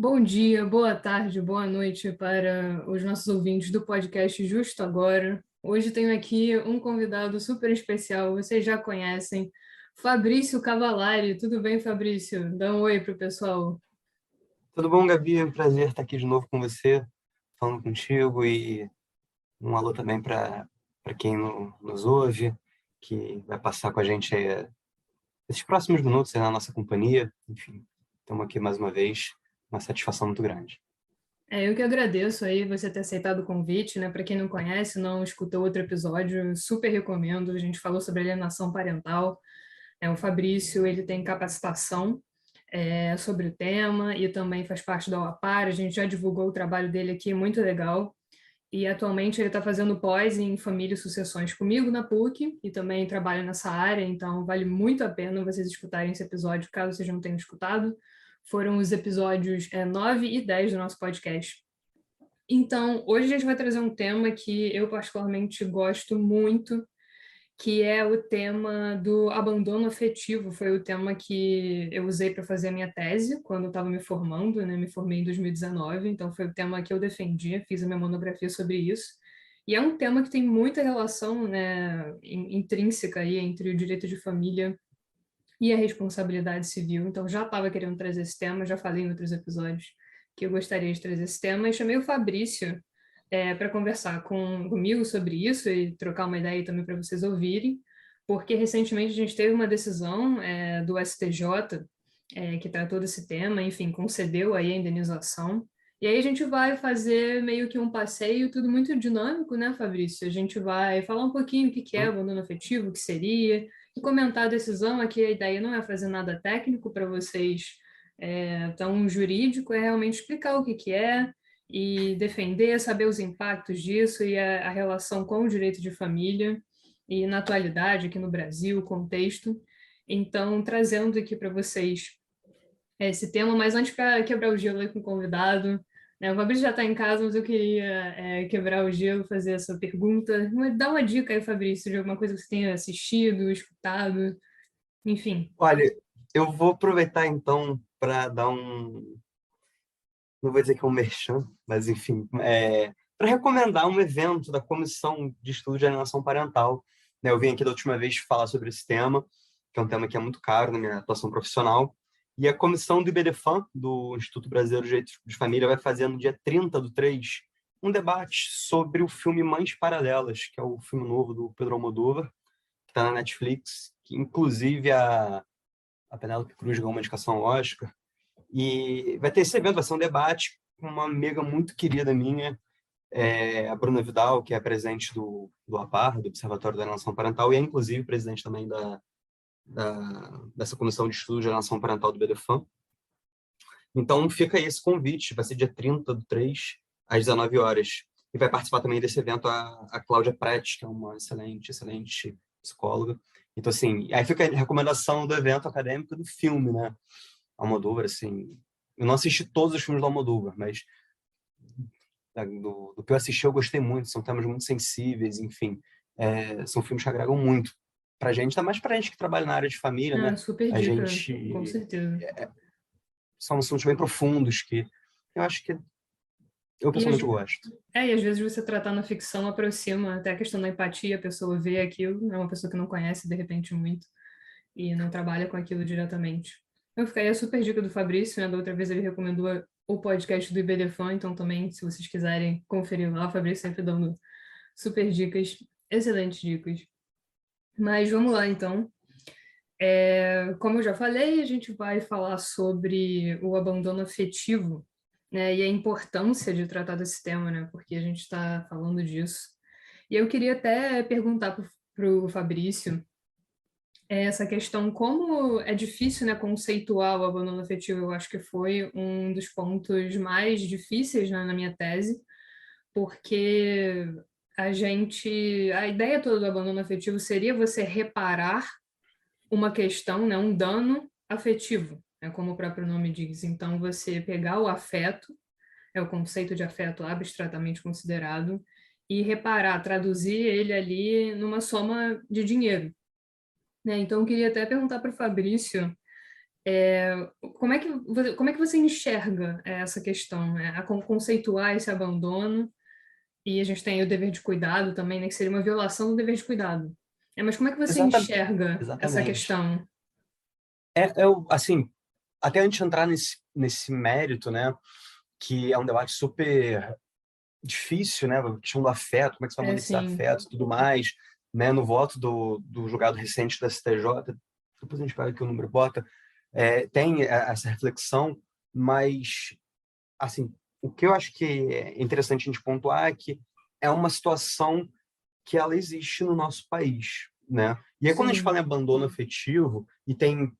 Bom dia, boa tarde, boa noite para os nossos ouvintes do podcast Justo Agora. Hoje tenho aqui um convidado super especial, vocês já conhecem, Fabrício Cavalari. Tudo bem, Fabrício? Dá um oi pro pessoal. Tudo bom, Gabi? É um prazer estar aqui de novo com você, falando contigo e um alô também para quem nos ouve, que vai passar com a gente esses próximos minutos aí na nossa companhia. Enfim, estamos aqui mais uma vez, uma satisfação muito grande. Eu que agradeço aí você ter aceitado o convite, né? Para quem não conhece, não escutou outro episódio, super recomendo. A gente falou sobre alienação parental. O Fabrício, ele tem capacitação sobre o tema e também faz parte da OAPAR. A gente já divulgou o trabalho dele aqui, muito legal. E atualmente ele está fazendo pós em família e sucessões comigo na PUC e também trabalha nessa área, então vale muito a pena vocês escutarem esse episódio, caso vocês não tenham escutado. Foram os episódios 9 e 10 do nosso podcast. Então, hoje a gente vai trazer um tema que eu particularmente gosto muito, que é o tema do abandono afetivo. Foi o tema que eu usei para fazer a minha tese quando eu estava me formando, né? Me formei em 2019, então foi o tema que eu defendi, fiz a minha monografia sobre isso. E é um tema que tem muita relação, né, intrínseca aí entre o direito de família e a responsabilidade civil. Então já estava querendo trazer esse tema, já falei em outros episódios que eu gostaria de trazer esse tema e chamei o Fabrício para conversar comigo sobre isso e trocar uma ideia também para vocês ouvirem, porque recentemente a gente teve uma decisão do STJ que tratou desse tema, enfim, concedeu aí a indenização. E aí a gente vai fazer meio que um passeio, tudo muito dinâmico, né, Fabrício? A gente vai falar um pouquinho o que que é Hum? abandono afetivo, o que seria, e comentar a decisão. Aqui a ideia não é fazer nada técnico para vocês, tão jurídico, é realmente explicar o que que é, e defender, saber os impactos disso e a relação com o direito de família e na atualidade aqui no Brasil, o contexto. Então, trazendo aqui para vocês esse tema, mas antes para quebrar o gelo aí com o convidado, né? O Fabrício já está em casa, mas eu queria quebrar o gelo, fazer essa pergunta. Dá uma dica aí, Fabrício, de alguma coisa que você tenha assistido, escutado, enfim. Olha, eu vou aproveitar então para dar não vou dizer que é um merchan, mas enfim, para recomendar um evento da Comissão de Estudo de Alienação Parental. Né? Eu vim aqui da última vez falar sobre esse tema, que é um tema que é muito caro na minha atuação profissional, e a comissão do IBDFAM, do Instituto Brasileiro de Direito de Família, vai fazer no dia 30/3 um debate sobre o filme Mães Paralelas, que é o filme novo do Pedro Almodóvar, que está na Netflix, que inclusive a Penélope Cruz ganhou uma indicação ao Oscar. E vai ter esse evento, vai ser um debate com uma amiga muito querida minha, a Bruna Vidal, que é presidente do APAR, do Observatório da Alienação Parental, e é inclusive presidente também dessa comissão de estudo de alienação parental do BDFAM. Então fica aí esse convite, vai ser dia 30/3, às 19 horas. E vai participar também desse evento a Cláudia Prete, que é uma excelente psicóloga. Então, assim, aí fica a recomendação do evento acadêmico do filme, né? Almodóvar, assim, eu não assisti todos os filmes do Almodóvar, mas do que eu assisti eu gostei muito, são temas muito sensíveis, enfim, são filmes que agregam muito pra gente, ainda mais pra gente que trabalha na área de família, Ah, né? super A dica, com gente, certeza. são assuntos bem profundos que eu acho que eu E, às- pessoalmente gosto. e às vezes você tratar na ficção aproxima até a questão da empatia, a pessoa vê aquilo, é uma pessoa que não conhece de repente muito e não trabalha com aquilo diretamente. Eu ficaria a super dica do Fabrício, né? Da outra vez ele recomendou o podcast do IBDFAN, então também, se vocês quiserem conferir lá, o Fabrício sempre dando super dicas, excelentes dicas. Mas vamos lá, então. Como eu já falei, a gente vai falar sobre o abandono afetivo, né? E a importância de tratar desse tema, né? Porque a gente está falando disso. E eu queria até perguntar para o Fabrício essa questão, como é difícil, né, conceituar o abandono afetivo. Eu acho que foi um dos pontos mais difíceis, né, na minha tese, porque a ideia toda do abandono afetivo seria você reparar uma questão, né, um dano afetivo, né, como o próprio nome diz. Então, você pegar o afeto, é o conceito de afeto abstratamente considerado, e reparar, traduzir ele ali numa soma de dinheiro, né? Então, eu queria até perguntar para o Fabrício Como é que você enxerga essa questão, né? A conceituar esse abandono, e a gente tem o dever de cuidado também, né, que seria uma violação do dever de cuidado. Mas como é que você Exata, enxerga essa exatamente. questão? Assim, até antes de entrar nesse mérito, né, que é um debate super difícil, né, a questão do afeto, como é que você vai monetizar Assim, afeto e tudo mais, né, no voto do julgado recente da STJ, depois a gente pega aqui o número, bota, tem essa reflexão, mas, assim, o que eu acho que é interessante a gente pontuar é que é uma situação que ela existe no nosso país, né? E aí, quando a gente fala sim. em abandono afetivo, e tem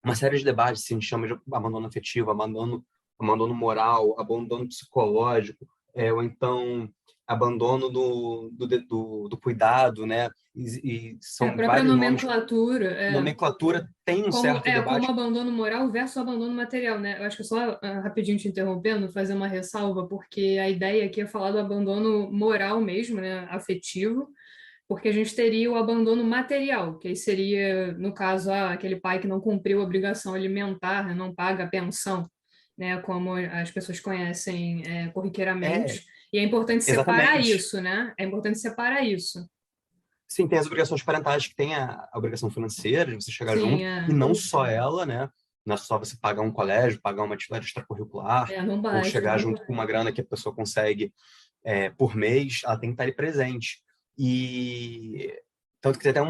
uma série de debates, assim, a gente chama de abandono afetivo, abandono moral, abandono psicológico, ou então abandono do cuidado, né? E A são própria vários nomes. nomenclatura, Nomenclatura tem um certo como debate. abandono moral versus abandono material, né? Eu acho que só rapidinho te interrompendo, fazer uma ressalva, porque a ideia aqui é falar do abandono moral mesmo, né? Afetivo, porque a gente teria o abandono material, que aí seria, no caso, aquele pai que não cumpriu a obrigação alimentar, né, não paga a pensão, né, como as pessoas conhecem É, corriqueiramente. E é importante separar exatamente. isso, né? É importante separar isso. Sim, tem as obrigações parentais que tem a obrigação financeira de você chegar Sim, junto, e não só ela, né? Não é só você pagar um colégio, pagar uma atividade extracurricular, não ou basta. chegar junto com uma grana que a pessoa consegue por mês, ela tem que estar ali presente. E tanto que tem até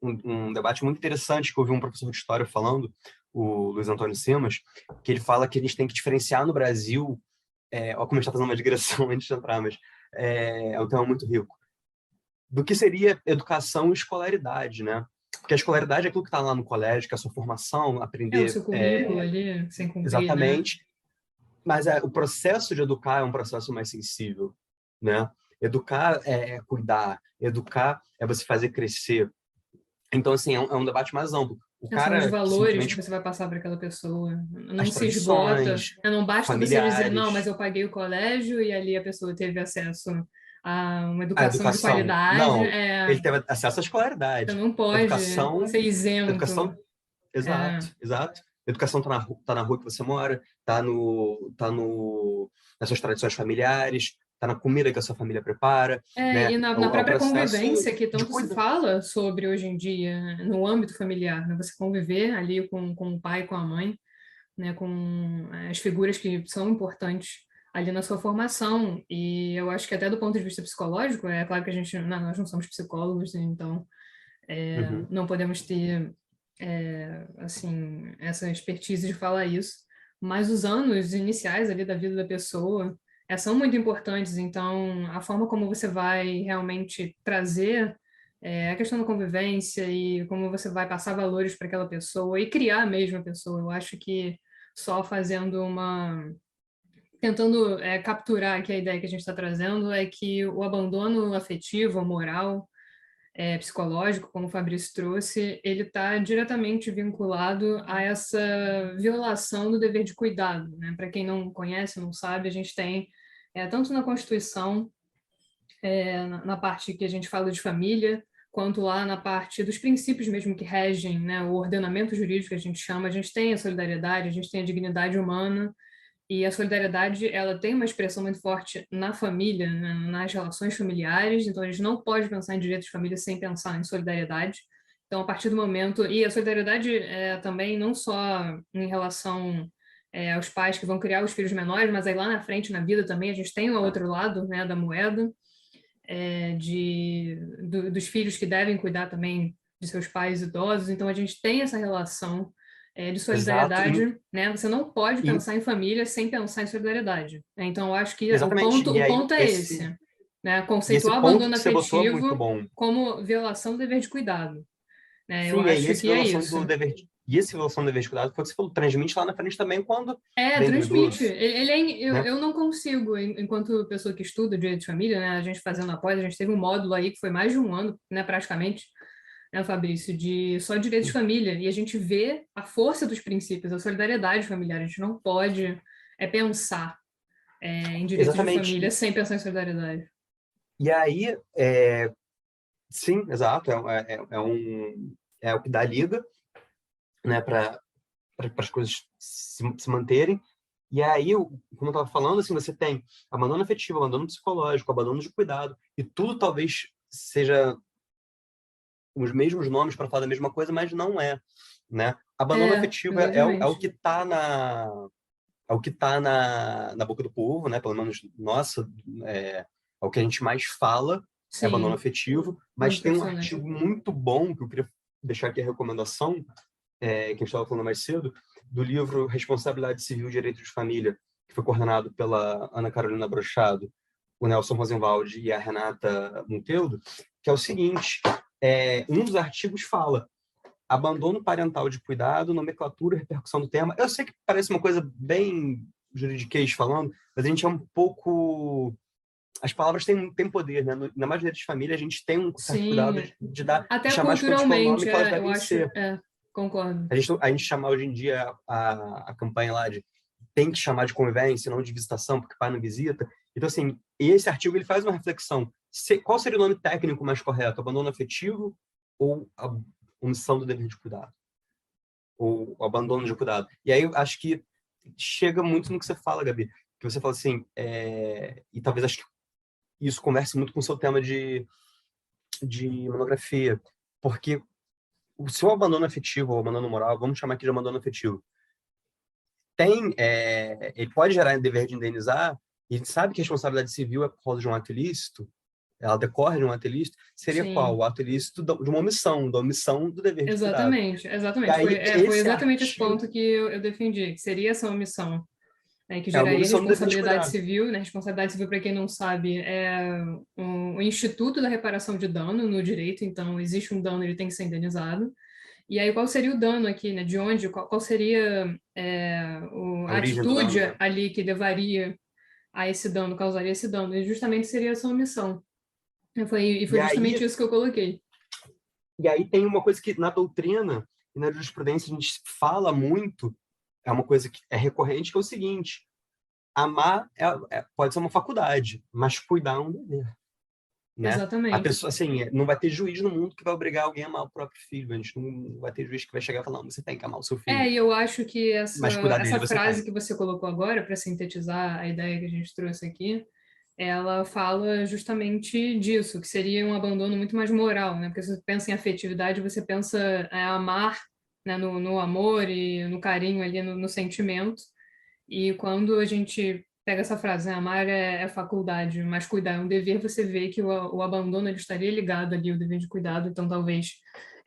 um debate muito interessante que eu ouvi um professor de história falando, o Luiz Antônio Simas, que ele fala que a gente tem que diferenciar no Brasil, olha como a gente está fazendo uma digressão antes de entrar, mas é um tema muito rico, do que seria educação e escolaridade, né? Porque a escolaridade é aquilo que está lá no colégio, que é a sua formação, O aprender seu currículo ali, sem cumprir, né? exatamente, mas o processo de educar é um processo mais sensível, né? Educar é cuidar, educar é você fazer crescer. Então, assim, é um debate mais amplo. O São os cara que valores que simplesmente você vai passar para aquela pessoa. Não as se esgota. tradições Não basta você dizer, não, mas familiares, eu paguei o colégio e ali a pessoa teve acesso a uma a educação de educação. qualidade. Não, ele teve acesso à Você escolaridade. não pode Educação, ser isento. educação, exato, É, exato. Educação tá na rua que você mora, nas suas tradições familiares, tá na comida que a sua família prepara, e né? na É o própria processo convivência que de tanto se cuidar. fala sobre hoje em dia, no âmbito familiar, né? Você conviver ali com o pai, com a mãe, né, com as figuras que são importantes ali na sua formação. E eu acho que até do ponto de vista psicológico, é claro que a gente, não, nós não somos psicólogos, né, então Uhum. não podemos ter assim essa expertise de falar isso, mas os anos iniciais ali da vida da pessoa são muito importantes. Então, a forma como você vai realmente trazer a questão da convivência e como você vai passar valores para aquela pessoa e criar mesmo a pessoa, eu acho que só fazendo tentando capturar aqui a ideia que a gente está trazendo é que o abandono afetivo, moral, psicológico, como o Fabrício trouxe, ele está diretamente vinculado a essa violação do dever de cuidado, né? Para quem não conhece, não sabe, a gente tem, tanto na Constituição, na parte que a gente fala de família, quanto lá na parte dos princípios mesmo que regem, né, o ordenamento jurídico que a gente chama, a gente tem a solidariedade, a gente tem a dignidade humana, e a solidariedade, ela tem uma expressão muito forte na família, né, nas relações familiares, então a gente não pode pensar em direitos de família sem pensar em solidariedade. Então, a partir do momento. E a solidariedade também não só em relação aos pais que vão criar os filhos menores, mas aí lá na frente, na vida também, a gente tem o outro lado, né, da moeda, dos filhos que devem cuidar também de seus pais idosos. Então, a gente tem essa relação de Exato. solidariedade, né? Você não pode E- pensar em família sem pensar em solidariedade, né? Então, eu acho que o exatamente. ponto, E o aí, ponto é esse, né? esse Conceituar ponto abandono que você botou é muito afetivo bom. como violação do dever de cuidado, né? Eu Sim, e acho essa que é violação isso. do dever e essa violação do dever de cuidado, quando você falou, transmite lá na frente também quando vem do Transmite. idoso, Eu, né? eu não consigo, enquanto pessoa que estuda direito de família, né, a gente fazendo após, a gente teve um módulo aí que foi mais de um ano, né, praticamente, né, Fabrício, de só direito de família, e a gente vê a força dos princípios, a solidariedade familiar. A gente não pode pensar em direitos de Exatamente. família sem pensar em solidariedade. E aí, sim, exato, é o que dá liga, né, para as coisas se manterem. E aí, como eu estava falando, assim, você tem abandono afetivo, abandono psicológico, abandono de cuidado, e tudo talvez seja os mesmos nomes para falar da mesma coisa, mas não é, né? Abandono afetivo é o que exatamente. está na boca do povo, né? Pelo menos, nossa, é o que a gente mais fala, é abandono Sim, afetivo, mas muitos tem um profissionais. artigo muito bom que eu queria deixar aqui a recomendação, que a gente estava falando mais cedo, do livro Responsabilidade Civil e Direito de Família, que foi coordenado pela Ana Carolina Brochado, o Nelson Rosenwald e a Renata Monteiro, que é o seguinte, um dos artigos fala abandono parental de cuidado, nomenclatura e repercussão do tema. Eu sei que parece uma coisa bem juridiquês falando, mas a gente é um pouco... As palavras têm poder, né? Na maioria das famílias, a gente tem um certo cuidado Sim, de até chamar as coisas pelo nome culturalmente, que elas eu devem acho, ser. concordo. A gente chama hoje em dia a campanha lá de tem que chamar de convivência, não de visitação, porque pai não visita. Então, assim, esse artigo ele faz uma reflexão. Qual seria o nome técnico mais correto? Abandono afetivo ou a omissão do dever de cuidado? Ou o abandono de cuidado? E aí, eu acho que chega muito no que você fala, Gabi. Que você fala assim, e talvez acho que isso converse muito com o seu tema de monografia. Porque o seu abandono afetivo ou abandono moral, vamos chamar aqui de abandono afetivo, ele pode gerar dever de indenizar, e a gente sabe que a responsabilidade civil é por causa de um ato ilícito, ela decorre de um ato ilícito, seria qual? Sim, O ato ilícito de uma omissão, da omissão do dever de cuidado. exatamente, E exatamente. aí, Foi esse exatamente esse ponto artigo que eu defendi, que seria essa omissão, né, que é uma geraria omissão do dever de responsabilidade cuidado. civil, né? Responsabilidade civil, para quem não sabe, é o Instituto da Reparação de Dano no direito, então existe um dano, ele tem que ser indenizado. E aí, qual seria o dano aqui, né? De onde, qual seria A a origem do atitude dano, né? ali que levaria a esse dano, causaria esse dano? E justamente seria essa omissão. E Foi justamente aí, isso que eu coloquei. e aí tem uma coisa que na doutrina e na jurisprudência a gente fala muito, é uma coisa que é recorrente, que é o seguinte: amar pode ser uma faculdade, mas cuidar é um dever. Né? A Exatamente. pessoa, assim, não vai ter juiz no mundo que vai obrigar alguém a amar o próprio filho. A gente não vai ter juiz que vai chegar e falar, não, você tem que amar o seu filho. E eu acho que Mas cuidar essa dele você frase tem. que você colocou agora, para sintetizar a ideia que a gente trouxe aqui, ela fala justamente disso, que seria um abandono muito mais moral, né? Porque se você pensa em afetividade, você pensa amar, né, no amor e no carinho ali, no sentimento. E quando a gente pega essa frase, né, amar é faculdade, mas cuidar é um dever, você vê que o abandono ele estaria ligado ali ao dever de cuidado, então talvez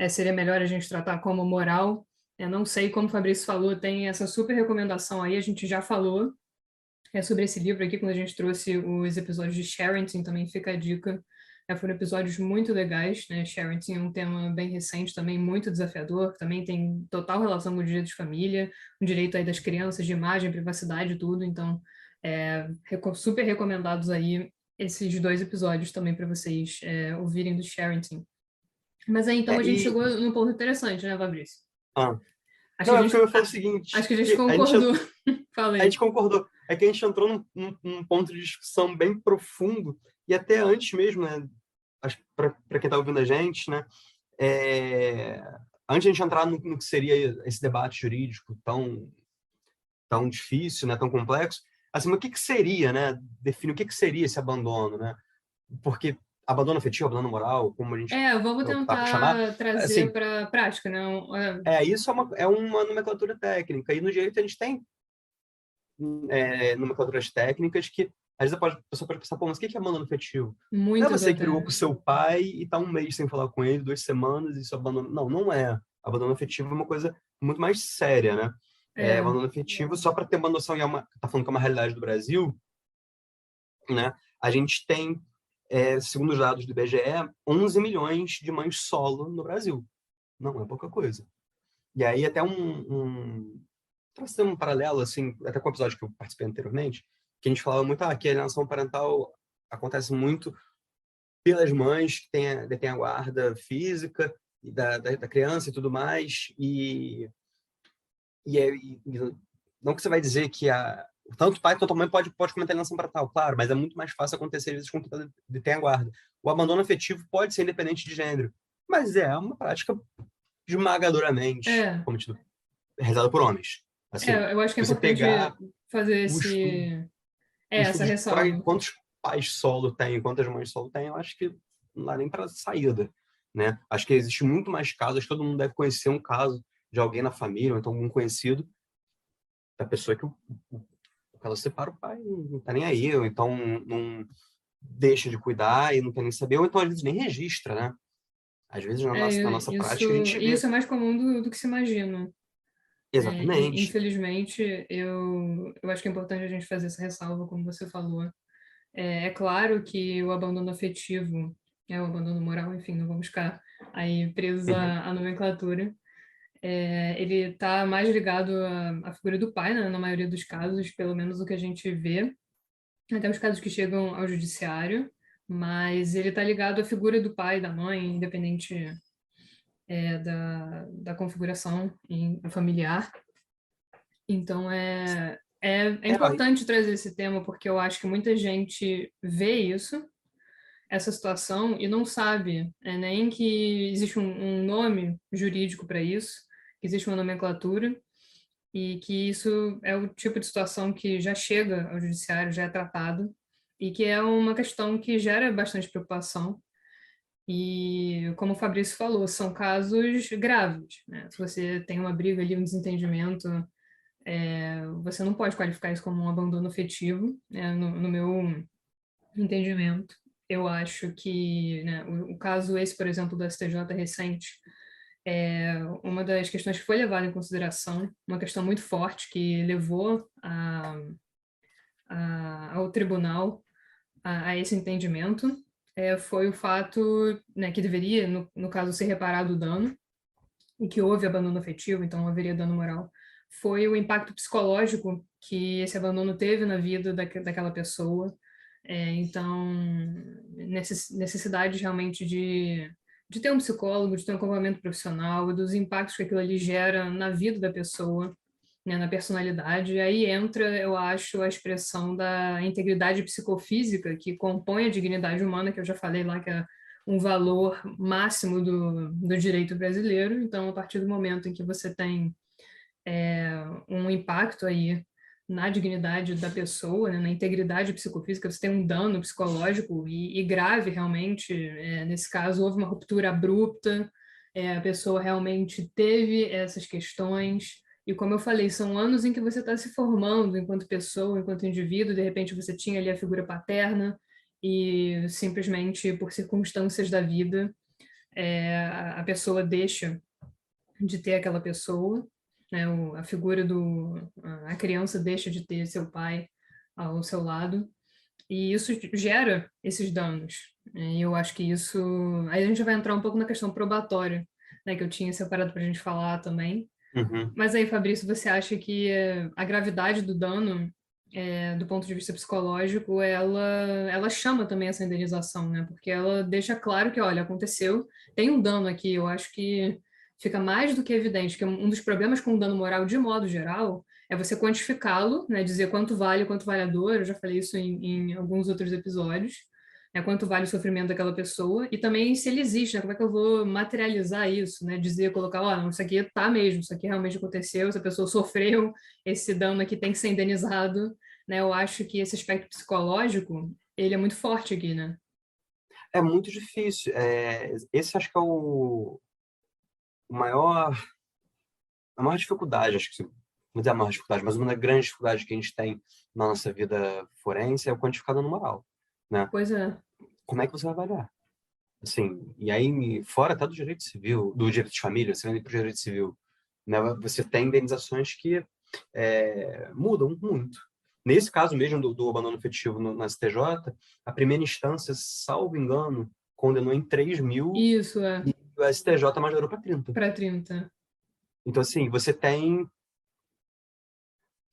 seria melhor a gente tratar como moral. Eu não sei como o Fabrício falou, tem essa super recomendação aí, a gente já falou sobre esse livro aqui, quando a gente trouxe os episódios de Sharenting, também fica a dica. Foram episódios muito legais, né? Sharenting é um tema bem recente, também muito desafiador, também tem total relação com o direito de família, o direito aí das crianças, de imagem, privacidade e tudo, então super recomendados aí esses dois episódios também para vocês ouvirem do Sharenting. Mas aí então É, a gente e, chegou num ponto interessante, né, Fabrício? ah, Acho que não, a é porque gente, eu ia falar o acho seguinte, que a gente que concordou. a gente Falei. concordou. É que a gente entrou num ponto de discussão bem profundo, e até antes mesmo, né? Para quem está ouvindo a gente, né? É, antes de a gente entrar no que seria esse debate jurídico tão difícil, né, tão complexo, assim, mas o que seria, né? Define o que seria esse abandono, né? Porque abandono afetivo, abandono moral, como a gente Vamos optar por chamar, tentar trazer assim, para a prática, né? isso é uma nomenclatura técnica. E no direito a gente tem nomenclaturas técnicas que às vezes a pessoa pode pensar, pô, mas o que é abandono afetivo? Não é Muitas você que brigou até. com seu pai e tá um mês sem falar com ele, 2 semanas, e isso é abandono. Não, não é. Abandono afetivo é uma coisa muito mais séria, né? É, Abandono afetivo, só para ter uma noção, tá falando que é uma realidade do Brasil, né? A gente tem, segundo os dados do IBGE, 11 milhões de mães solo no Brasil. Não é pouca coisa. E aí até traçando um paralelo, assim, até com o episódio que eu participei anteriormente, que a gente falava muito que a alienação parental acontece muito pelas mães que detêm a guarda física da criança e tudo mais, e não que você vai dizer que tanto o pai quanto a mãe pode cometer alienação parental, claro, mas é muito mais fácil acontecer às vezes com quem detém a guarda. O abandono afetivo pode ser independente de gênero, mas é uma prática esmagadoramente É, cometido, realizado por homens. Assim, eu acho que é você importante pegar fazer o estudo, essa de ressalva. quantos pais solo tem, quantas mães solo tem, eu acho que não dá nem para saída, né? Acho que existe muito mais casos, acho que todo mundo deve conhecer um caso de alguém na família, ou então algum conhecido, da pessoa que ela separa o pai, não tá nem aí, ou então não deixa de cuidar e não quer nem saber, ou então às vezes nem registra, né? Às vezes na nossa prática a gente Isso vê. é mais comum do que se imagina. Exatamente. Infelizmente, eu acho que é importante a gente fazer essa ressalva, como você falou. É claro que o abandono afetivo, o abandono moral, enfim, não vamos ficar aí presos Uhum. à nomenclatura. Ele está mais ligado à figura do pai, né, na maioria dos casos, pelo menos o que a gente vê, até os casos que chegam ao judiciário, mas ele está ligado à figura do pai e da mãe, independente da configuração familiar. Então, é É, importante trazer esse tema, porque eu acho que muita gente vê isso, essa situação, e não sabe nem que existe um nome jurídico para isso, que existe uma nomenclatura, e que isso é o tipo de situação que já chega ao judiciário, já é tratado, e que é uma questão que gera bastante preocupação. E, como o Fabrício falou, são casos graves, né? Se você tem uma briga ali, um desentendimento, você não pode qualificar isso como um abandono afetivo, né? No meu entendimento. Eu acho que, né, o caso esse, por exemplo, do STJ recente, uma das questões que foi levada em consideração, uma questão muito forte que levou ao tribunal a esse entendimento, foi o fato, né, que deveria, no caso, ser reparado o dano, e que houve abandono afetivo, então haveria dano moral, foi o impacto psicológico que esse abandono teve na vida daquela pessoa. Então, necessidade realmente de ter um psicólogo, de ter um acompanhamento profissional, dos impactos que aquilo ali gera na vida da pessoa, né, na personalidade. E aí entra, eu acho, a expressão da integridade psicofísica que compõe a dignidade humana, que eu já falei lá, que é um valor máximo do direito brasileiro. Então, a partir do momento em que você tem um impacto aí na dignidade da pessoa, né, na integridade psicofísica, você tem um dano psicológico e grave realmente. Nesse caso, houve uma ruptura abrupta, a pessoa realmente teve essas questões. E como eu falei, são anos em que você está se formando enquanto pessoa, enquanto indivíduo, de repente você tinha ali a figura paterna e simplesmente por circunstâncias da vida, a pessoa deixa de ter aquela pessoa, né? A figura a criança deixa de ter seu pai ao seu lado, e isso gera esses danos, né? E eu acho que isso, aí a gente vai entrar um pouco na questão probatória, né, que eu tinha separado para a gente falar também. Uhum. Mas aí, Fabrício, você acha que a gravidade do dano, do ponto de vista psicológico, ela chama também essa indenização, né? Porque ela deixa claro que, olha, aconteceu, tem um dano aqui. Eu acho que fica mais do que evidente que um dos problemas com o dano moral, de modo geral, é você quantificá-lo, né? Dizer quanto vale a dor. Eu já falei isso em alguns outros episódios. Quanto vale o sofrimento daquela pessoa, e também se ele existe, né? Como é que eu vou materializar isso, né? Dizer, colocar, ó, não, isso aqui tá mesmo, isso aqui realmente aconteceu, essa pessoa sofreu esse dano aqui, tem que ser indenizado, né? Eu acho que esse aspecto psicológico, ele é muito forte aqui, né? É muito difícil. Esse acho que é o maior, a maior dificuldade, acho que, não dizer a maior dificuldade, mas uma das grandes dificuldades que a gente tem na nossa vida forense é o quantificado no moral, né? Pois é, Como é que você vai avaliar? Assim, e aí, fora até do direito civil, do direito de família, você vai para o direito civil, né? Você tem indenizações que mudam muito. Nesse caso mesmo do abandono afetivo no STJ, a primeira instância, salvo engano, condenou em 3 mil isso é e o STJ majorou para 30. para 30. Então, assim, você tem,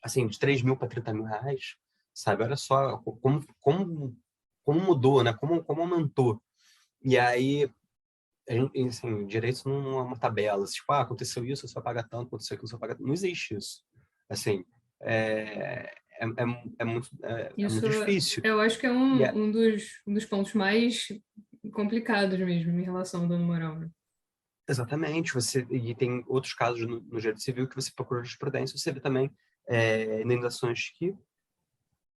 assim, de 3 mil para 30 mil reais, sabe? Olha só como mudou, né? Como aumentou. E aí, assim, direito não é uma tabela. Tipo, aconteceu isso, você vai pagar tanto, aconteceu aquilo, você vai pagar tanto. Não existe isso. Assim, é Isso muito difícil. eu acho que é E é, um dos pontos mais complicados mesmo em relação ao dano moral, né? Exatamente. E tem outros casos no direito civil que você procura jurisprudência, você vê também indenizações que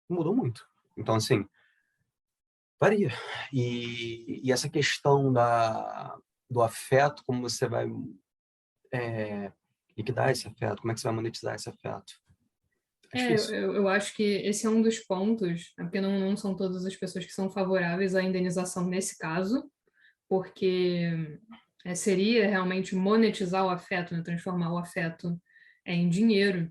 mudam muito. Então, assim, varia. E essa questão do afeto, como você vai liquidar esse afeto, como é que você vai monetizar esse afeto? É difícil. Eu acho que esse é um dos pontos, porque não são todas as pessoas que são favoráveis à indenização nesse caso, porque seria realmente monetizar o afeto, né? Transformar o afeto em dinheiro,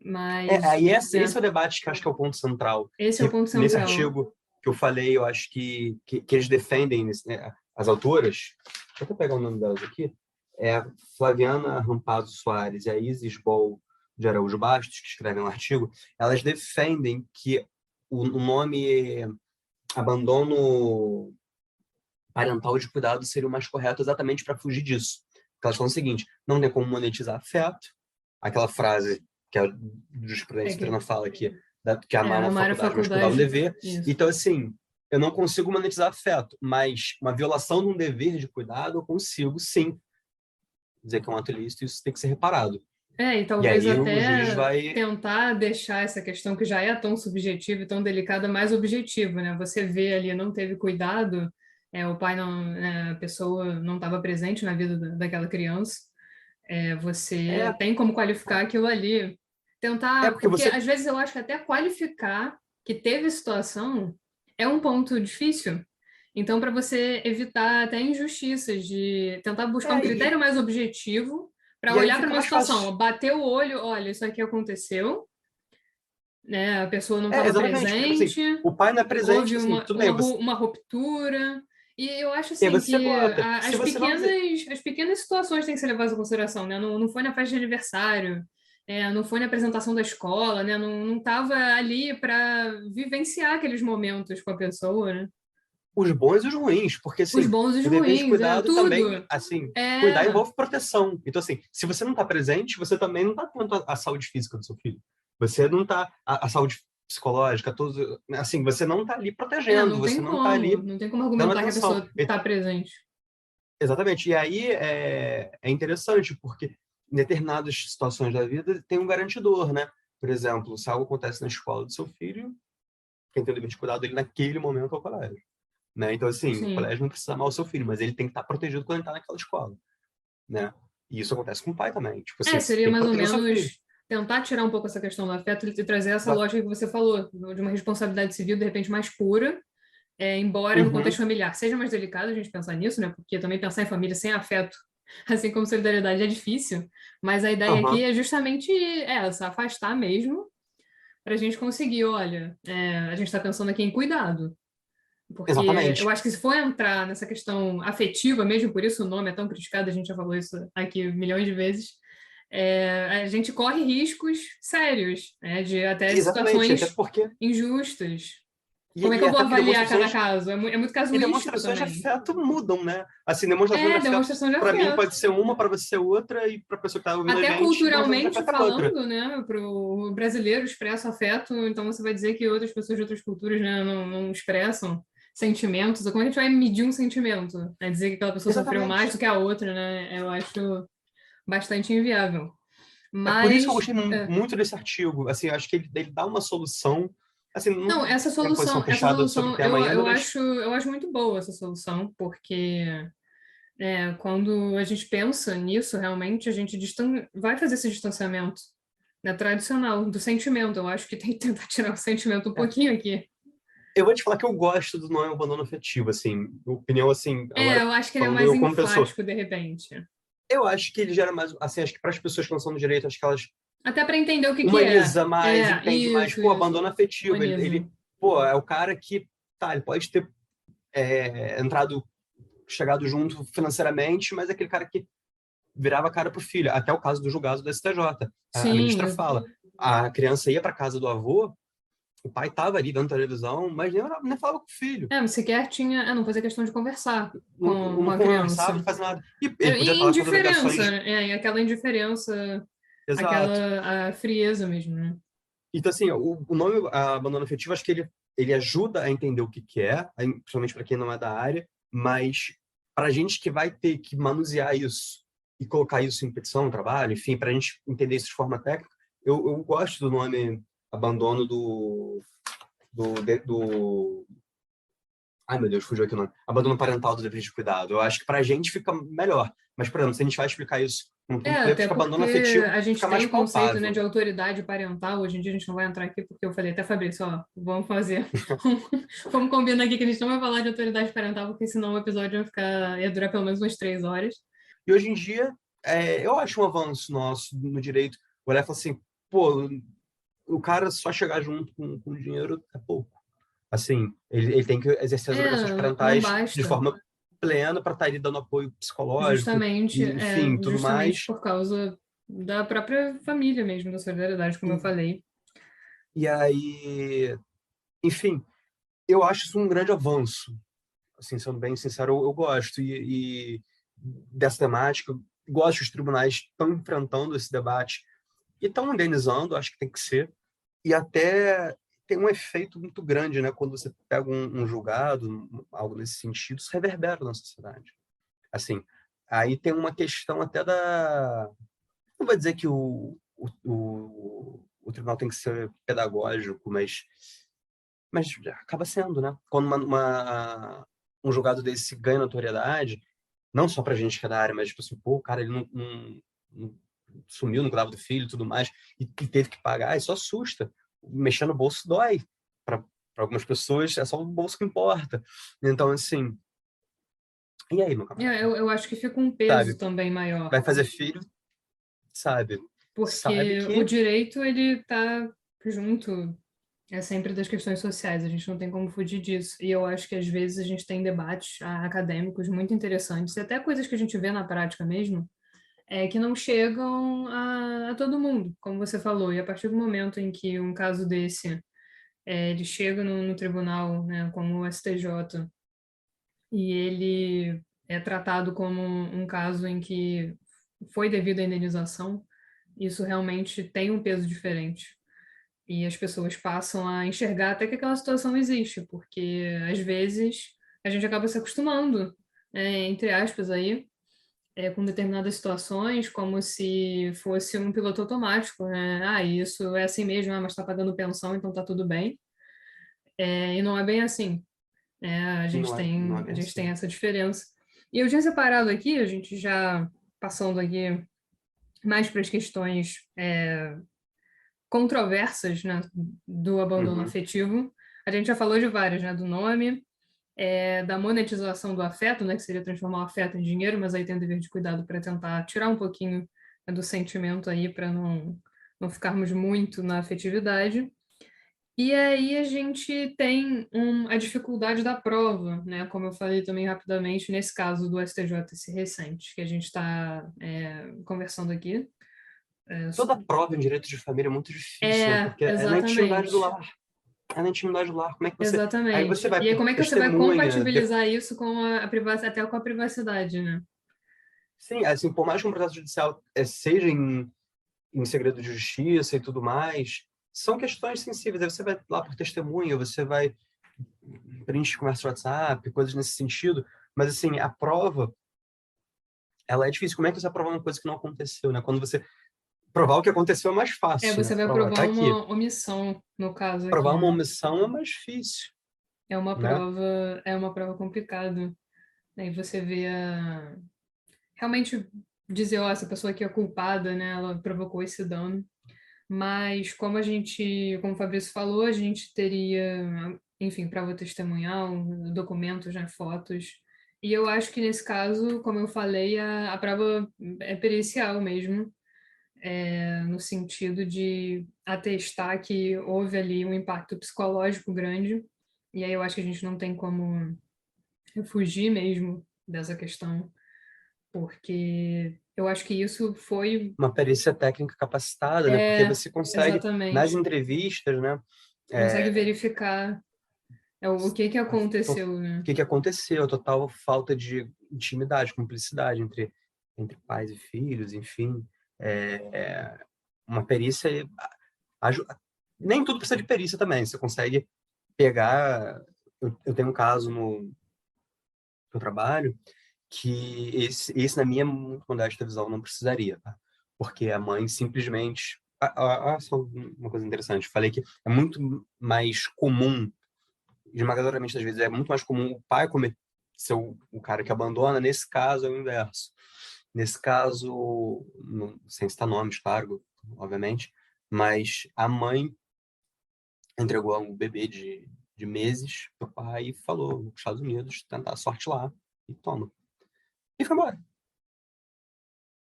mas Aí esse é o debate que eu acho que é o ponto central. esse é o Que ponto nesse central. artigo que eu falei, eu acho que eles defendem, né, as autoras, deixa eu até pegar o nome delas aqui, é a Flaviana Rampazzo Soares e a Isis Bol de Araújo Bastos, que escrevem um artigo, elas defendem que o nome abandono parental de cuidado seria o mais correto exatamente para fugir disso. Porque elas falam o seguinte, não tem como monetizar afeto, aquela frase que a É jurisprudência que, treina fala aqui, que amar é uma amar a faculdade, mas cuidar é um faculdade, dever. isso. Então, assim, eu não consigo monetizar afeto, mas uma violação de um dever de cuidado eu consigo, sim, dizer que é um ato ilícito e isso tem que ser reparado. E E talvez aí o juiz até vai... tentar deixar essa questão que já é tão subjetiva e tão delicada mais objetiva, né? Você vê ali, não teve cuidado, o pai não, a pessoa não estava presente na vida daquela criança, você É, tem como qualificar aquilo ali. Tentar, porque porque você... às vezes eu acho que até qualificar que teve situação é um ponto difícil. Então, para você evitar até injustiças, de tentar buscar um É, critério mais objetivo para e aí olhar para fica uma mais situação, ó, fácil. bater o olho, olha, isso aqui aconteceu, né? A pessoa não estava Exatamente, porque, tipo assim, presente, o pai não é presente, houve assim, tudo bem, você... uma ruptura. E eu acho E aí assim você que bota. Se você não as pequenas situações têm que ser levadas em consideração, né? Não foi na festa de aniversário, não foi na apresentação da escola, né? Não estava ali para vivenciar aqueles momentos com a pessoa, né? os bons e os ruins, porque Os assim, bons e os o dever de ruins, cuidado também, tudo. assim, cuidar É, envolve proteção. Então, assim, se você não está presente, você também não está atento à saúde física do seu filho. Você não está, a saúde psicológica, todos, assim, você não está ali protegendo, você não está ali não tem como dando argumentar que a atenção. pessoa está presente. Exatamente. E aí é interessante, porque em determinadas situações da vida tem um garantidor, né? Por exemplo, se algo acontece na escola do seu filho, quem tem o dever de cuidado dele naquele momento é o colégio. Né? Então, assim, o Sim. colégio não precisa amar o seu filho, mas ele tem que estar protegido quando ele está naquela escola, né? E isso acontece com o pai também. Tipo assim, você Seria tem que mais ou proteger o seu filho. menos tentar tirar um pouco essa questão do afeto e trazer essa Exato. lógica que você falou, de uma responsabilidade civil, de repente, mais pura, embora no contexto Uhum. familiar seja mais delicado a gente pensar nisso, né? Porque também pensar em família sem afeto, assim como solidariedade, é difícil, mas a ideia aqui Uhum. é justamente essa, afastar mesmo, para a gente conseguir, olha, a gente está pensando aqui em cuidado, porque eu Exatamente. acho que se for entrar nessa questão afetiva mesmo, por isso o nome é tão criticado, a gente já falou isso aqui milhões de vezes, a gente corre riscos sérios, né, de até Exatamente. Até situações porque. injustas. E, Como é que e eu vou até porque avaliar cada demonstrações. caso? É muito E casuístico demonstrações de também. afeto mudam, né? Assim, demonstrações de afeto, Demonstração de para mim, afeto. pode ser uma, para você outra, e para a pessoa que está ouvindo a Até gente, demonstração de culturalmente afeto é outra. falando, né, para o brasileiro expressa afeto, então você vai dizer que outras pessoas de outras culturas, né, não expressam sentimentos. Ou como é que a gente vai medir um sentimento? É dizer que aquela pessoa sofreu mais Exatamente. do que a outra, né? Eu acho bastante inviável. É por isso que eu Mas gostei muito desse artigo. Assim, eu acho que ele dá uma solução. Assim, não, não tenho posição essa fechada sobre o solução, tema ainda, mas eu acho muito boa essa solução, porque quando a gente pensa nisso, realmente, a gente vai fazer esse distanciamento, né, tradicional do sentimento. Eu acho que tem que tentar tirar o sentimento um é, pouquinho aqui. eu vou te falar que eu gosto do não é um abandono afetivo, assim, opinião, assim, agora Eu acho que ele é falando mais eu como pessoa, enfático, de repente. eu acho que ele gera mais, assim, acho que para as pessoas que não são do direito, acho que elas Até para entender o que que é. humaniza mais, entende mais, pô, Isso. abandono afetivo, Humaniza. pô, é o cara que, tá, ele pode ter entrado, chegado junto financeiramente, mas é aquele cara que virava a cara pro filho, até o caso do julgado do STJ. A Sim, ministra fala, a criança ia para casa do avô, o pai estava ali vendo televisão, mas nem falava com o filho. mas sequer tinha. Não fazia questão de conversar com Não a conversava, não criança. fazia nada. E ele podia E estar lá com as indiferença, obrigações. né? Aquela indiferença, Exato. a frieza mesmo, né? Então, assim, o nome abandono afetivo, acho que ele ajuda a entender o que é, principalmente para quem não é da área, mas para a gente que vai ter que manusear isso e colocar isso em petição, trabalho, enfim, para a gente entender isso de forma técnica, eu gosto do nome abandono do... Ai, meu Deus, fugiu aqui o nome. Abandono parental do dever de cuidado. Eu acho que para a gente fica melhor. Mas, por exemplo, se a gente vai explicar isso num tom político, Até acho que abandono porque afetivo a gente fica tem mais o conceito, né, palpável. de autoridade parental. Hoje em dia a gente não vai entrar aqui porque eu falei até, Fabrício, ó, vamos fazer. Vamos combinar aqui que a gente não vai falar de autoridade parental, porque senão o episódio ia durar pelo menos umas 3 horas. E hoje em dia, eu acho um avanço nosso no direito. Olhar e falar assim, pô, o cara só chegar junto com dinheiro é pouco. Assim, ele tem que exercer as obrigações Não parentais de basta. forma plena para estar ali dando apoio psicológico, Justamente, e, enfim, tudo justamente mais. por causa da própria família mesmo, da solidariedade, como eu E, falei. e aí, enfim, eu acho isso um grande avanço. Assim, sendo bem sincero, eu gosto e dessa temática. Gosto que os tribunais estão enfrentando esse debate e estão indenizando, acho que tem que ser. E até tem um efeito muito grande, né? Quando você pega um julgado, algo nesse sentido, isso reverbera na sociedade. Assim, aí tem uma questão até da... Não vou dizer que o tribunal tem que ser pedagógico, mas acaba sendo, né? Quando um julgado desse ganha notoriedade, não só pra gente que é da área, mas tipo assim, pô, o cara, ele não sumiu, não cuidava do filho e tudo mais, e teve que pagar, isso assusta. Mexer no bolso dói. Para algumas pessoas, é só o bolso que importa. Então, assim, e aí, meu camarada? Eu acho que fica um peso Sabe? também maior, Vai fazer filho, sabe? Sabe porque o que... direito, ele está junto, sempre das questões sociais, a gente não tem como fugir disso. E eu acho que às vezes a gente tem debates acadêmicos muito interessantes, e até coisas que a gente vê na prática mesmo, que não chegam a todo mundo, como você falou. E a partir do momento em que um caso desse ele chega no tribunal, né, como o STJ, e ele é tratado como um caso em que foi devida a indenização, isso realmente tem um peso diferente. E as pessoas passam a enxergar até que aquela situação existe, porque às vezes a gente acaba se acostumando, entre aspas, aí, com determinadas situações, como se fosse um piloto automático, né? Ah, isso é assim mesmo, mas está pagando pensão, então tá tudo bem. E não é bem assim. A gente Não é a bem gente tem assim. essa diferença. E eu tinha separado aqui, a gente já passando aqui mais para as questões controversas, né, do abandono Uhum. afetivo. A gente já falou de várias, né, do nome, da monetização do afeto, né, que seria transformar o afeto em dinheiro, mas aí tem o dever de cuidado para tentar tirar um pouquinho, né, do sentimento aí, para não ficarmos muito na afetividade. E aí a gente tem a dificuldade da prova, né? Como eu falei também rapidamente, nesse caso do STJ, esse recente, que a gente está conversando aqui. Toda prova em direito de família é muito difícil, né? Porque é na intimidade do Exatamente. lar. É na intimidade do lar. Como é que você... Aí você Exatamente. vai E aí, por como é que você vai testemunha. compatibilizar isso com a privacidade, até com a privacidade, né? Sim, assim, por mais que um processo judicial seja em segredo de justiça e tudo mais, são questões sensíveis. Aí você vai lá por testemunha, você vai preencher conversa de WhatsApp, coisas nesse sentido. Mas, assim, a prova, ela é difícil. Como é que você prova uma coisa que não aconteceu, né? Quando você provar o que aconteceu é mais fácil, né? Você vai Provar, tá provar aqui. uma omissão, no caso Provar aqui, uma né? omissão é mais difícil, né? É uma prova complicada. Aí você vê realmente dizer, ó, essa pessoa aqui é culpada, né? Ela provocou esse dano. Mas como o Fabrício falou, a gente teria, enfim, prova testemunhal, documentos, né, fotos. E eu acho que nesse caso, como eu falei, a prova é pericial mesmo, no sentido de atestar que houve ali um impacto psicológico grande. E aí eu acho que a gente não tem como fugir mesmo dessa questão, porque eu acho que isso foi. Uma perícia técnica capacitada, né? Porque É, você consegue, nas exatamente. entrevistas, né? Consegue É, verificar o que que o aconteceu, né? que aconteceu, a total falta de intimidade, cumplicidade entre pais e filhos, enfim. Uma perícia, aju- nem tudo precisa de perícia também. Você consegue pegar. Eu tenho um caso no trabalho que esse na minha muito modesta visão, não precisaria, tá? Porque a mãe simplesmente... só uma coisa interessante. Falei que é muito mais comum, esmagadoramente das vezes, é muito mais comum o pai ser o cara que abandona. Nesse caso, é o inverso. Nesse caso, sem citar nomes, claro, obviamente, mas a mãe entregou um bebê de meses pro pai e falou: vou para os Estados Unidos, tentar a sorte lá, e toma. E foi embora.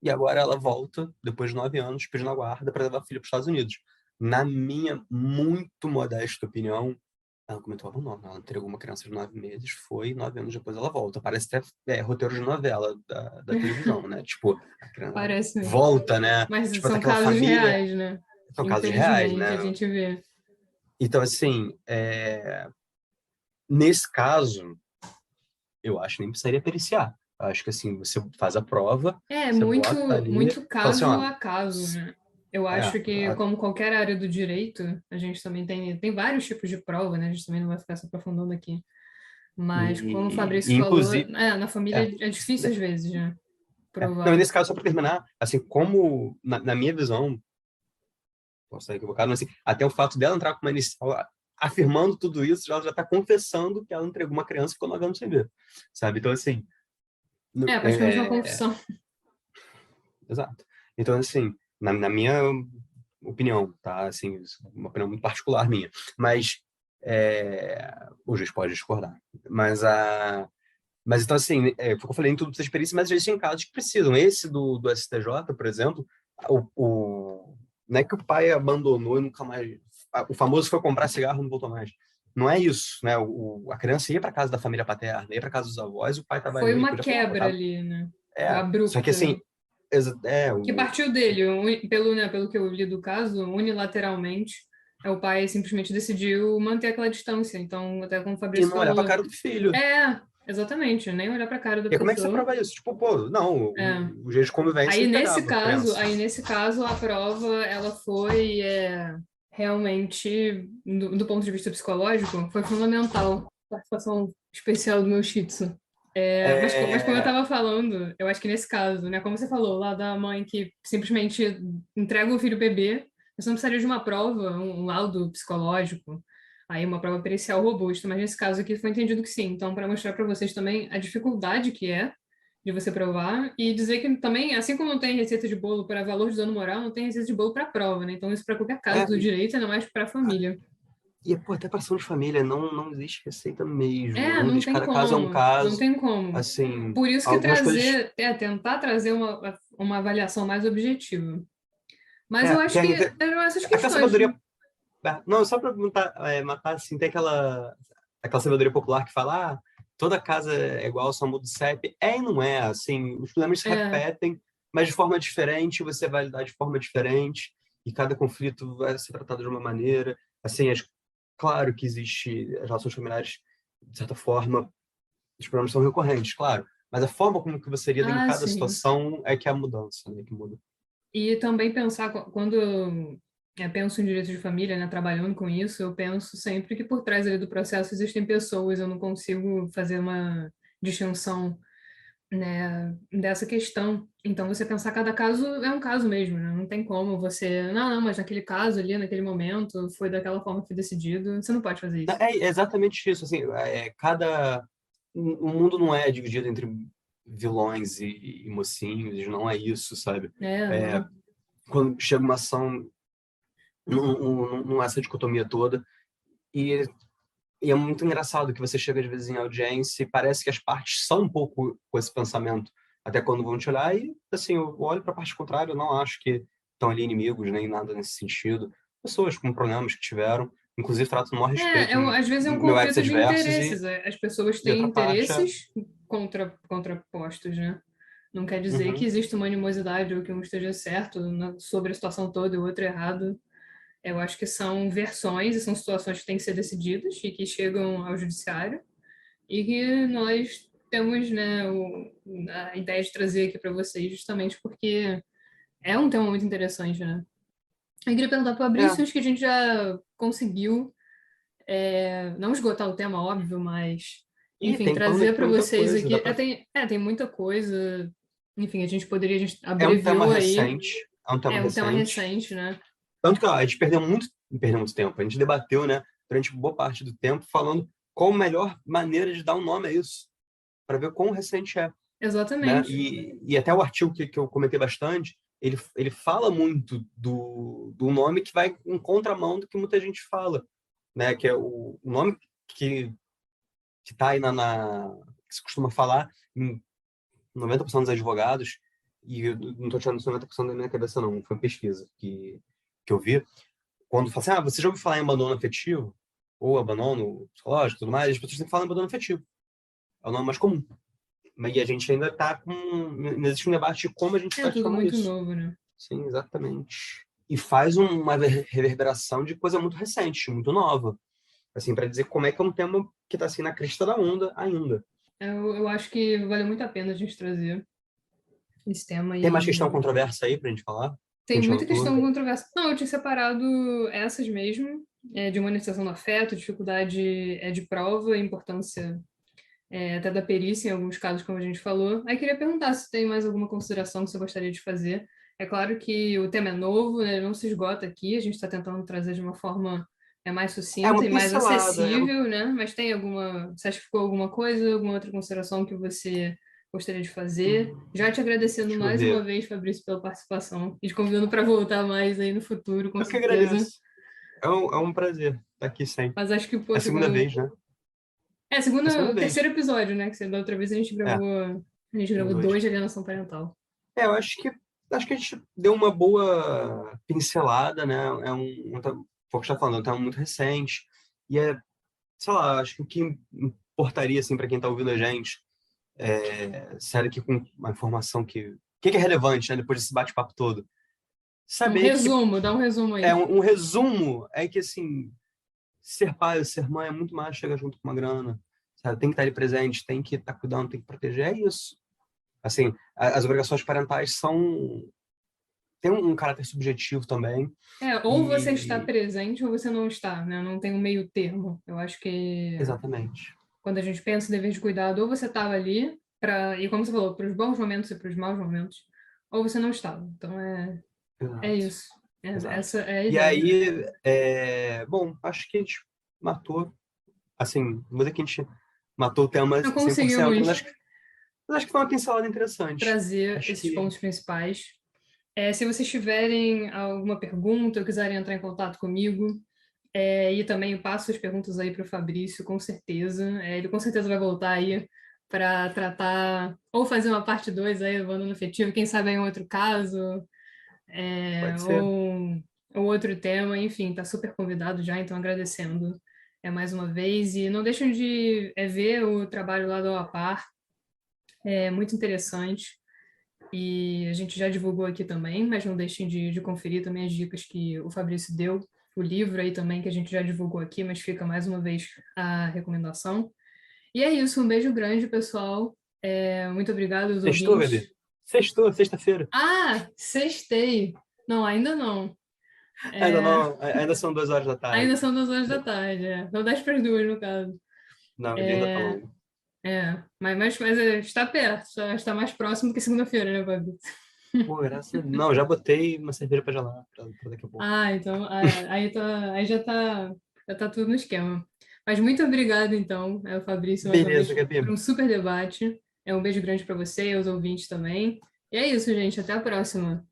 E agora ela volta, depois de 9 anos, pedindo a guarda para levar a filha para os Estados Unidos. Na minha muito modesta opinião, ela cometeu abandono. Ela entregou uma criança de 9 meses, foi, 9 anos depois ela volta. Parece até roteiro de novela da televisão, né? Tipo, a criança Parece mesmo. volta, né? Mas Tipo, são aquela casos família. reais, né? São casos reais, Infelizmente, a né? gente vê. Então, assim, nesse caso, eu acho que nem precisaria periciar. Eu acho que, assim, você faz a prova, É você muito, bota ali, muito fala assim, caso ó, a caso, né? Eu acho que, a- como qualquer área do direito, a gente também tem vários tipos de prova, né? A gente também não vai ficar se aprofundando aqui. Mas, como o e Fabrício falou, inclusive, na é, família é difícil às vezes, né? não, e Provar. nesse caso, só para terminar, assim, como, na minha visão, posso estar equivocado, mas assim, até o fato dela entrar com uma inicial, afirmando tudo isso, ela já está confessando que ela entregou uma criança e ficou 9 anos sem ver, sabe? Então, assim, É, praticamente uma é, confissão. exato. Então, assim, na minha opinião, tá? Assim, uma opinião muito particular minha, mas o juiz pode discordar. Mas então, assim, foi o que eu falei, em tudo precisa de perícia, mas já existem casos que precisam. Esse do STJ, por exemplo, não é que o pai abandonou e nunca mais... O famoso foi comprar cigarro e não voltou mais. Não é isso, né? A criança ia para casa da família paterna, ia para casa dos avós, e o pai estava Foi ali, uma podia falar, pô, quebra tá... ali, né? Só que Abrupta. assim, Que partiu dele, pelo que eu li do caso, unilateralmente, o pai simplesmente decidiu manter aquela distância. Então, até como o e Fabrício não olhar para a falou, cara do filho. exatamente, nem olhar para a cara da E aí, como é que você pessoa. prova isso? Tipo, pô, não, É. o jeito de convivência Aí ele nesse pegava a caso, criança. aí nesse caso a prova ela foi realmente do ponto de vista psicológico foi fundamental. Participação especial do meu Shih Tzu. Mas como eu É, estava falando, eu acho que nesse caso, né, como você falou, lá da mãe que simplesmente entrega o filho bebê, você não precisaria de uma prova, um laudo psicológico, aí uma prova pericial robusta, mas nesse caso aqui foi entendido que sim. Então, para mostrar para vocês também a dificuldade que é de você provar e dizer que também, assim como não tem receita de bolo para valor de dano moral, não tem receita de bolo para prova, né? Então, isso para qualquer caso é, do direito, ainda mais para a família. pô, até para ação de família, não existe receita mesmo. Não Não existe. tem Cada caso é um como, não caso. tem como. Assim, Por isso que algumas coisas. tentar trazer uma avaliação mais objetiva. Mas eu acho Porque que eram essas aquela questões, né? sabedoria. Não, só para matar, assim, tem aquela sabedoria popular que fala, toda casa é igual, só muda o CEP. É e não é, assim, os problemas se É, repetem, mas de forma diferente, você vai lidar de forma diferente, e cada conflito vai ser tratado de uma maneira. Assim, claro que existe as relações familiares, de certa forma, os problemas são recorrentes, claro, mas a forma como que você lida em cada sim. situação é que é a mudança, né, que muda. E também pensar, quando eu penso em direito de família, né, trabalhando com isso, eu penso sempre que por trás ali do processo existem pessoas, eu não consigo fazer uma distinção, né, dessa questão. Então, você pensar cada caso é um caso mesmo, né? Não tem como você, não, mas naquele caso ali, naquele momento, foi daquela forma que foi decidido. Você não pode fazer isso. É exatamente isso, assim, o mundo não é dividido entre vilões e mocinhos, não é isso, sabe? É, Não. quando chega uma ação, não é essa dicotomia toda, e, e é muito engraçado que você chega às vezes em audiência e parece que as partes são um pouco com esse pensamento, até quando vão te olhar, e assim, eu olho para a parte contrária, eu não acho que estão ali inimigos, nem nada nesse sentido. Pessoas com problemas que tiveram, inclusive trato no maior respeito, Às vezes é um meu conflito de ex-adversos, interesses. As pessoas e têm outra parte é. interesses contrapostos, né? Não quer dizer que Uhum. existe uma animosidade ou que um esteja certo sobre a situação toda e o outro errado. Eu acho que são versões e são situações que têm que ser decididas e que chegam ao judiciário e que nós temos, né, a ideia de trazer aqui para vocês justamente porque é um tema muito interessante, né? Eu queria perguntar para o É, Fabrício, acho que a gente já conseguiu não esgotar o tema, óbvio, mas E Enfim, tem pano trazer aqui para pra muita vocês coisa. aqui. Tem muita coisa. Enfim, a gente É um tema abreviou aí. recente. É um tema É um tema recente. recente, né? Tanto que ó, a gente perdeu muito tempo. A gente debateu, né, durante boa parte do tempo, falando qual a melhor maneira de dar um nome a isso, para ver quão recente é, né? Exatamente. E até o artigo que eu comentei bastante, ele fala muito do nome que vai em contramão do que muita gente fala, né? Que é o nome que está aí que se costuma falar em 90% dos advogados, e eu não estou tirando isso 90% da minha cabeça, não, foi uma pesquisa que eu vi, quando fala assim, você já ouviu falar em abandono afetivo? Ou abandono psicológico e tudo mais, as pessoas sempre falam em abandono afetivo. É o nome mais comum. E a gente ainda está com. Ainda existe um debate de como a gente É vai tudo chamar muito isso. novo, né? Sim, exatamente. E faz uma reverberação de coisa muito recente, muito nova. Assim, para dizer como é que é um tema que está assim na crista da onda ainda. Eu acho que vale muito a pena a gente trazer esse tema Tem mais questão e controversa aí para a gente falar? Que a tem gente muita anotou? questão controversa. Não, eu tinha separado essas mesmo, de monetização do afeto, dificuldade de prova, importância até da perícia em alguns casos, como a gente falou. Aí queria perguntar se tem mais alguma consideração que você gostaria de fazer. É claro que o tema é novo, né? Ele não se esgota aqui, a gente está tentando trazer de uma forma mais É sucinta uma e mais pincelada. acessível, né? Mas tem alguma. Você acha que ficou alguma coisa, alguma outra consideração que você gostaria de fazer? Já te agradecendo Deixa eu mais uma ver. vez, Fabrício, pela participação e te convidando para voltar mais aí no futuro, com Eu que certeza. agradeço. É um prazer estar aqui sempre. Mas acho que, É a poxa, segunda quando. vez, né? É a segunda O vez. terceiro episódio, né? Que da outra vez É, a gente tem gravou dois. dois de alienação parental. Eu acho que a gente deu uma boa pincelada, né? Foi o que você está falando, é um tema muito recente. E sei lá, acho que o que importaria, assim, para quem está ouvindo a gente, sério que com uma informação que é relevante, né? Depois desse bate-papo todo. Um Saber que resumo, dá um resumo é aí. um resumo é que, assim, ser pai ou ser mãe é muito mais chegar junto com uma grana, sabe? Tem que estar ali presente, tem que estar cuidando, tem que proteger, é isso. Assim, as obrigações parentais têm um caráter subjetivo também, Ou você está e presente ou você não está, né? Não tem um meio termo. Eu acho que exatamente. quando a gente pensa em dever de cuidado, ou você estava ali para, e como você falou, para os bons momentos e para os maus momentos, ou você não estava. Então é Exato, isso. exato. Essa é a E ideia. aí, bom, acho que a gente matou, assim, não vou dizer que a gente matou o tema Não 100%, conseguimos mas acho que foi uma pincelada interessante. trazer Acho esses que pontos principais. Se vocês tiverem alguma pergunta ou quiserem entrar em contato comigo, e também eu passo as perguntas aí para o Fabrício, com certeza. Ele com certeza vai voltar aí para tratar, ou fazer uma parte 2 aí do abandono afetivo, quem sabe em outro caso, pode ser. ou outro tema, enfim, está super convidado já, então agradecendo mais uma vez. E não deixem de ver o trabalho lá do APAR, é muito interessante. E a gente já divulgou aqui também, mas não deixem de conferir também as dicas que o Fabrício deu, o livro aí também que a gente já divulgou aqui, mas fica mais uma vez a recomendação. E é isso, um beijo grande, pessoal. Muito obrigado aos Sextou, ouvintes. bebê? Sextou, sexta-feira. Ah, sextei. Não, ainda não. Ainda É, não, ainda são 2 horas da ainda tarde. são 2 horas da tarde, São 10 para as 2, no caso. Não, o dia ainda tá É, longo. mas está perto, está mais próximo do que segunda-feira, né, Fabrício? Pô, graças a Deus. Não, já botei uma cerveja pra gelar, pra daqui a pouco. Então, aí já tá tudo no esquema. Mas muito obrigada, então, Fabrício, mais uma vez, Beleza, Gabi. por um super debate. Um beijo grande para você e aos ouvintes também. E é isso, gente. Até a próxima.